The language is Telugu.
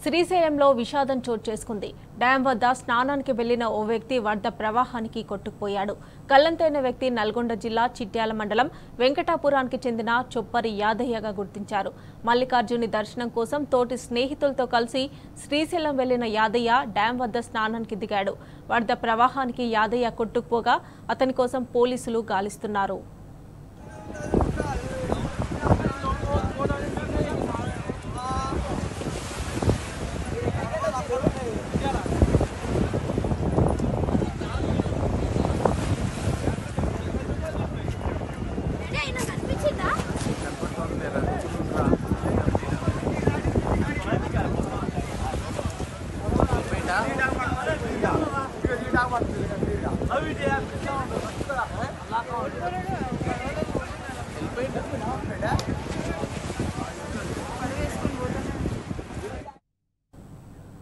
శ్రీశైలంలో విషాదం చోటు చేసుకుంది. డ్యాం వద్ద స్నానానికి వెళ్లిన ఓ వ్యక్తి వరద ప్రవాహానికి కొట్టుకుపోయాడు. గల్లంతైన వ్యక్తి నల్గొండ జిల్లా చిట్యాల మండలం వెంకటాపురానికి చెందిన చొప్పరి యాదయ్యగా గుర్తించారు. మల్లికార్జుని దర్శనం కోసం తోటి స్నేహితులతో కలిసి శ్రీశైలం వెళ్లిన యాదయ్య డ్యాం వద్ద స్నానానికి దిగాడు. వరద ప్రవాహానికి యాదయ్య కొట్టుకుపోగా అతని కోసం పోలీసులు గాలిస్తున్నారు.